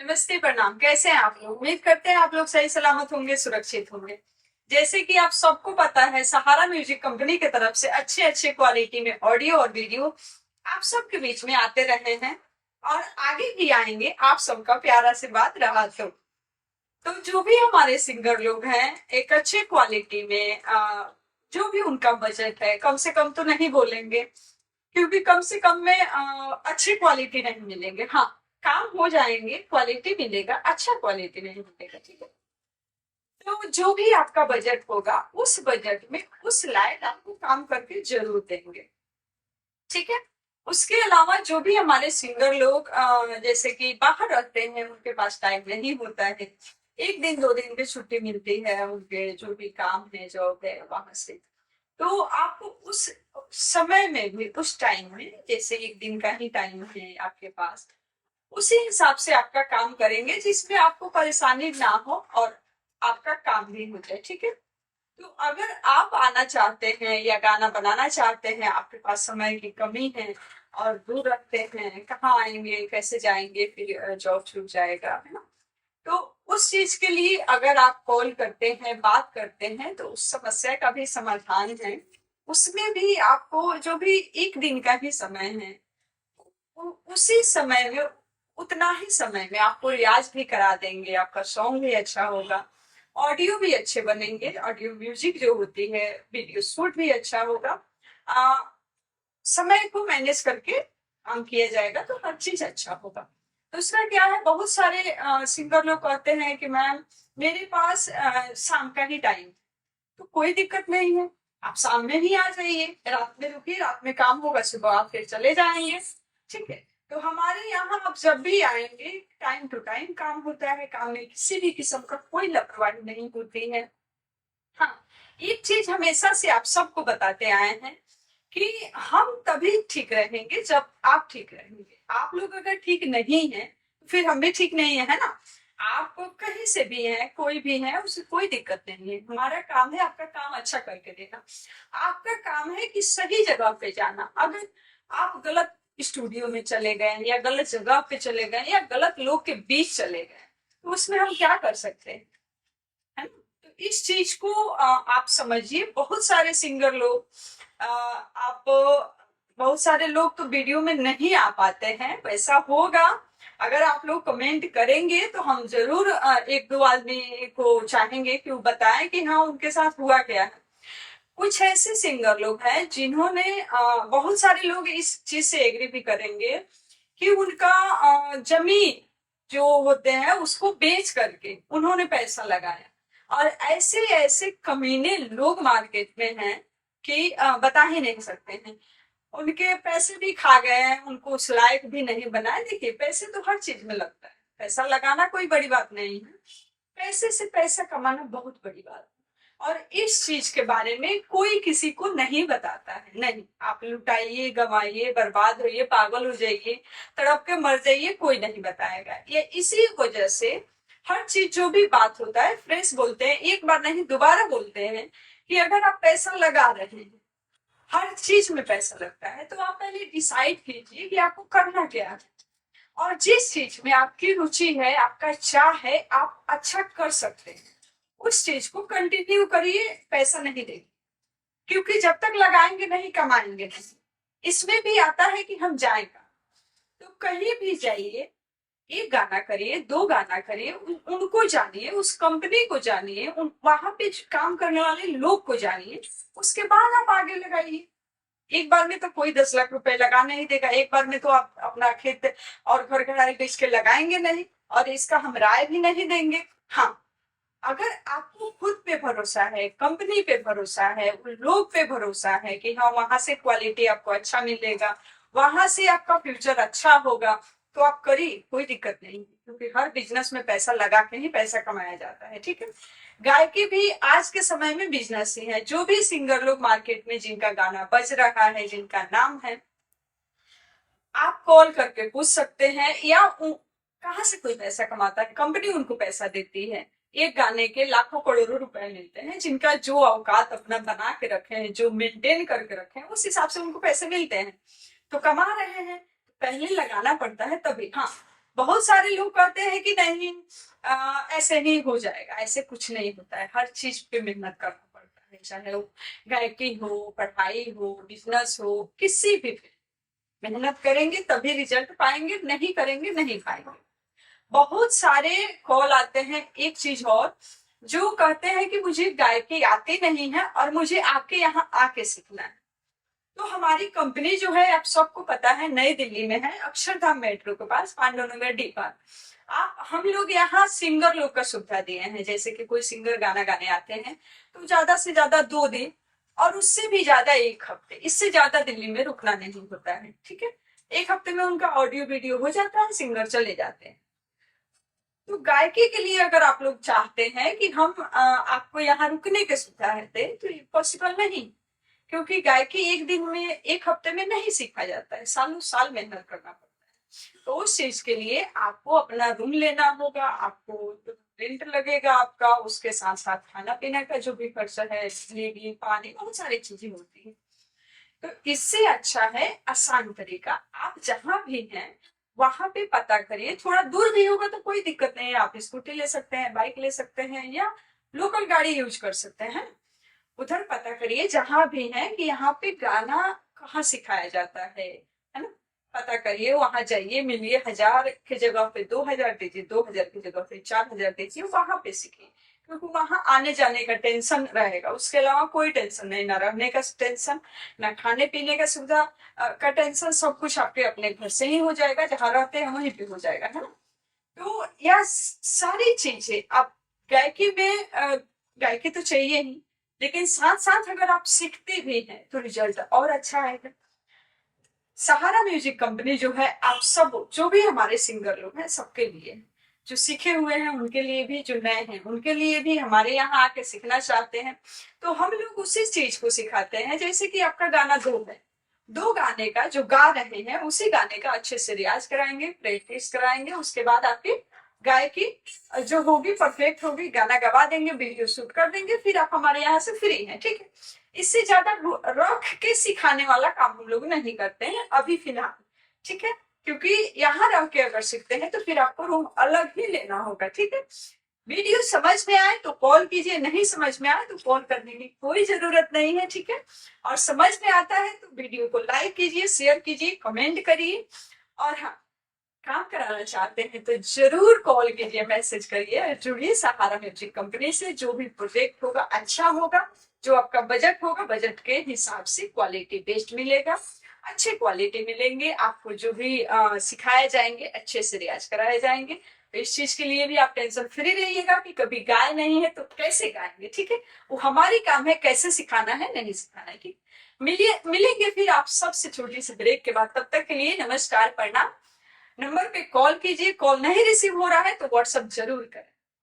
नमस्ते, प्रणाम। कैसे हैं आप लोग? उम्मीद करते हैं आप लोग सही सलामत होंगे, सुरक्षित होंगे। जैसे कि आप सबको पता है, सहारा म्यूजिक कंपनी की तरफ से अच्छे अच्छे क्वालिटी में ऑडियो और वीडियो आप सबके बीच में आते रहे हैं और आगे भी आएंगे। आप सबका प्यार आशीर्वाद रहा तो जो भी हमारे सिंगर लोग हैं, एक अच्छे क्वालिटी में जो भी उनका बजट है, कम से कम तो नहीं बोलेंगे, क्योंकि कम से कम में अच्छी क्वालिटी नहीं मिलेंगे। हाँ, काम हो जाएंगे, क्वालिटी मिलेगा, अच्छा क्वालिटी नहीं मिलेगा। ठीक है, तो जो भी आपका बजट होगा, उस बजट में उस लायक आपको काम करके जरूर देंगे। ठीक है। उसके अलावा जो भी हमारे सिंगर लोग जैसे कि बाहर रहते हैं, उनके पास टाइम नहीं होता है, एक दिन दो दिन की छुट्टी मिलती है, उनके जो भी काम है, जॉब है, वहां से तो आपको उस समय में भी, उस टाइम में, जैसे एक दिन का ही टाइम है आपके पास, उसी हिसाब से आपका काम करेंगे, जिसमें आपको परेशानी ना हो और आपका काम भी हो जाए। ठीक है। तो अगर आप आना चाहते हैं या गाना बनाना चाहते हैं, आपके पास समय की कमी है और दूर रखते हैं, कहाँ आएंगे, कैसे जाएंगे, फिर जॉब छूट जाएगा, है ना? तो उस चीज के लिए अगर आप कॉल करते हैं, बात करते हैं, तो उस समस्या का भी समाधान है। उसमें भी आपको जो भी एक दिन का ही समय है, उसी समय में, उतना ही समय में आपको रियाज भी करा देंगे, आपका सॉन्ग भी अच्छा होगा, ऑडियो भी अच्छे बनेंगे, ऑडियो म्यूजिक जो होती है, वीडियो शूट भी अच्छा होगा। आ, समय को मैनेज करके काम किया जाएगा तो हर चीज अच्छा होगा। दूसरा क्या है, बहुत सारे सिंगर लोग कहते हैं कि मैम, मेरे पास शाम का ही टाइम, तो कोई दिक्कत नहीं है। आप शाम में ही आ जाइए, रात में रुकिए, रात में काम होगा, सुबह आप फिर चले जाएंगे। ठीक है। तो हमारे यहाँ आप जब भी आएंगे, टाइम टू टाइम काम होता है, काम में किसी भी किस्म का कोई लापरवाही नहीं होती है। हाँ, एक चीज हमेशा से आप सबको बताते आए हैं कि हम तभी ठीक रहेंगे जब आप ठीक रहेंगे। आप लोग अगर ठीक नहीं है, तो फिर हम भी ठीक नहीं है ना? आप कहीं से भी हैं, कोई भी है, उसे कोई दिक्कत नहीं है। हमारा काम है आपका काम अच्छा करके देना। आपका काम है कि सही जगह पे जाना। अगर आप गलत स्टूडियो में चले गए या गलत जगह पे चले गए या गलत लोग के बीच चले गए, तो उसमें हम क्या कर सकते हैं, है ना? तो इस चीज को आप समझिए। बहुत सारे सिंगर लोग, आप, बहुत सारे लोग तो वीडियो में नहीं आ पाते हैं, वैसा होगा। अगर आप लोग कमेंट करेंगे तो हम जरूर एक दो आदमी को चाहेंगे कि वो बताएं कि हाँ, उनके साथ हुआ क्या है। कुछ ऐसे सिंगर लोग हैं जिन्होंने, बहुत सारे लोग इस चीज से एग्री भी करेंगे कि उनका जमीन जो होते हैं उसको बेच करके उन्होंने पैसा लगाया। और ऐसे ऐसे कमीने लोग मार्केट में हैं कि बता ही नहीं सकते हैं। उनके पैसे भी खा गए हैं, उनको उस लायक भी नहीं बनाए। देखिए, पैसे तो हर चीज में लगता है, पैसा लगाना कोई बड़ी बात नहीं है, पैसे से पैसा कमाना बहुत बड़ी बात है। और इस चीज के बारे में कोई किसी को नहीं बताता है। नहीं, आप लुटाइए, गवाइए, बर्बाद होइए, पागल हो जाइए, तड़प के मर जाइए, कोई नहीं बताएगा। ये इसी वजह से हर चीज जो भी बात होता है, फ्रेश बोलते हैं, एक बार नहीं दोबारा बोलते हैं कि अगर आप पैसा लगा रहे हैं, हर चीज में पैसा लगता है, तो आप पहले डिसाइड कीजिए कि आपको करना क्या है। और जिस चीज में आपकी रुचि है, आपका चाह है, आप अच्छा कर सकते हैं, उस चीज को कंटिन्यू करिए। पैसा नहीं देंगे, क्योंकि जब तक लगाएंगे नहीं, कमाएंगे नहीं। इसमें भी आता है कि हम जाएगा, तो कहीं भी जाइए, एक गाना करिए, दो गाना करिए, उनको जानिए, उस कंपनी को जानिए, उन वहां पे काम करने वाले लोग को जानिए, उसके बाद आप आगे लगाइए। एक बार में तो कोई 10 लाख रुपए लगा नहीं देगा, एक बार में तो आप अपना खेत और घर घरारी बेच के लगाएंगे नहीं, और इसका हम राय भी नहीं देंगे। हाँ, अगर आपको खुद पे भरोसा है, कंपनी पे भरोसा है, उन लोग पे भरोसा है कि हाँ, वहां से क्वालिटी आपको अच्छा मिलेगा, वहां से आपका फ्यूचर अच्छा होगा, तो आप करिए, कोई दिक्कत नहीं, क्योंकि हर बिजनेस में पैसा लगा के ही पैसा कमाया जाता है। ठीक है। गायकी भी आज के समय में बिजनेस ही है। जो भी सिंगर लोग मार्केट में जिनका गाना बज रहा है, जिनका नाम है, आप कॉल करके पूछ सकते हैं, या कहाँ से कोई पैसा कमाता है, कंपनी उनको पैसा देती है। एक गाने के लाखों करोड़ों रुपए मिलते हैं, जिनका जो औकात अपना बना के रखे हैं, जो मेंटेन करके रखे हैं, उस हिसाब से उनको पैसे मिलते हैं, तो कमा रहे हैं। पहले लगाना पड़ता है तभी। हाँ, बहुत सारे लोग कहते हैं कि नहीं ऐसे ही हो जाएगा, ऐसे कुछ नहीं होता है, हर चीज पे मेहनत करना पड़ता है, चाहे वो गायकी हो, पढ़ाई हो, बिजनेस हो, किसी भी पे मेहनत करेंगे तभी रिजल्ट पाएंगे, नहीं करेंगे नहीं पाएंगे। बहुत सारे कॉल आते हैं। एक चीज और, जो कहते हैं कि मुझे गायकी आती नहीं है और मुझे आपके यहाँ आके सीखना है। तो हमारी कंपनी जो है, आप सबको पता है, नई दिल्ली में है, अक्षरधाम मेट्रो के पास, पांडुनगर डी पार्क। आप हम लोग यहाँ सिंगर लोग का सुविधा दिए हैं, जैसे कि कोई सिंगर गाना गाने आते हैं तो ज्यादा से ज्यादा 2 दिन और उससे भी ज्यादा 1 हफ्ते, इससे ज्यादा दिल्ली में रुकना नहीं होता है, ठीक है। 1 हफ्ते में उनका ऑडियो वीडियो हो जाता है, सिंगर चले जाते हैं। तो गायकी के लिए अगर आप लोग चाहते हैं कि हम आपको यहाँ रुकने की सुविधा है तो ये पॉसिबल नहीं, क्योंकि गायकी 1 दिन में, 1 हफ्ते में नहीं सीखा जाता है, सालों साल मेहनत करना पड़ता है। तो उस चीज के लिए आपको अपना रूम लेना होगा, आपको रेंट लगेगा आपका, उसके साथ साथ खाना पीना का जो भी खर्चा है, बिजली पानी, बहुत सारी चीजें होती है। तो इससे अच्छा है आसान तरीका, आप जहां भी हैं वहां पे पता करिए। थोड़ा दूर भी होगा तो कोई दिक्कत नहीं है, आप स्कूटी ले सकते हैं, बाइक ले सकते हैं, या लोकल गाड़ी यूज कर सकते हैं। उधर पता करिए जहां भी है कि यहाँ पे गाना कहाँ सिखाया जाता है ना। पता करिए, वहां जाइए, मिलिए, 1000 की जगह पे 2000 दीजिए, 2000 की जगह पे 4000 दीजिए, वहां पे सीखिए। क्योंकि वहां आने जाने का टेंशन रहेगा, उसके अलावा कोई टेंशन नहीं, ना रहने का टेंशन, ना खाने पीने का सुविधा का टेंशन, सब कुछ आपके अपने घर से ही हो जाएगा, जहां रहते हैं वहीं पे हो जाएगा, है ना। तो यह सारी चीजें आप गायकी में, गायकी तो चाहिए ही, लेकिन साथ साथ अगर आप सीखते भी हैं तो रिजल्ट और अच्छा आएगा। सहारा म्यूजिक कंपनी जो है, आप सब जो भी हमारे सिंगर लोग हैं सबके लिए, जो सीखे हुए हैं उनके लिए भी, जो नए हैं उनके लिए भी, हमारे यहाँ आके सीखना चाहते हैं तो हम लोग उसी चीज को सिखाते हैं। जैसे कि आपका गाना 2 है, 2 गाने का जो गा रहे हैं उसी गाने का अच्छे से रियाज कराएंगे, प्रैक्टिस कराएंगे, उसके बाद आपकी गायकी जो होगी परफेक्ट होगी, गाना गवा देंगे, वीडियो शूट कर देंगे, फिर आप हमारे यहाँ से फ्री हैं, ठीक है। इससे ज्यादा रख के सिखाने वाला काम हम लोग नहीं करते हैं अभी फिलहाल, ठीक है। क्योंकि यहाँ रह के अगर सीखते हैं तो फिर आपको रूम अलग ही लेना होगा, ठीक है। वीडियो समझ में आए तो कॉल कीजिए, नहीं समझ में आए तो कॉल करने की कोई जरूरत नहीं है, ठीक है। और समझ में आता है तो वीडियो को लाइक कीजिए, शेयर कीजिए, कमेंट करिए। और हाँ, काम कराना चाहते हैं तो जरूर कॉल कीजिए, मैसेज करिए, जुड़िए सहारा म्यूजिक कंपनी से। जो भी प्रोजेक्ट होगा अच्छा होगा, जो आपका बजट होगा, बजट के हिसाब से क्वालिटी बेस्ड मिलेगा, अच्छे क्वालिटी मिलेंगे आपको। जो भी सिखाए जाएंगे अच्छे से रियाज कराए जाएंगे। तो इस चीज के लिए भी आप टेंशन फ्री रहिएगा कि कभी गाय नहीं है तो कैसे गाएंगे, ठीक है। वो हमारी काम है, कैसे सिखाना है, नहीं सिखाना है, ठीक। मिलेंगे फिर आप सबसे छोटी सी ब्रेक के बाद। तब तक के लिए नमस्कार, प्रणाम। नंबर पे कॉल कीजिए, कॉल नहीं रिसीव हो रहा है तो व्हाट्सएप जरूर करें।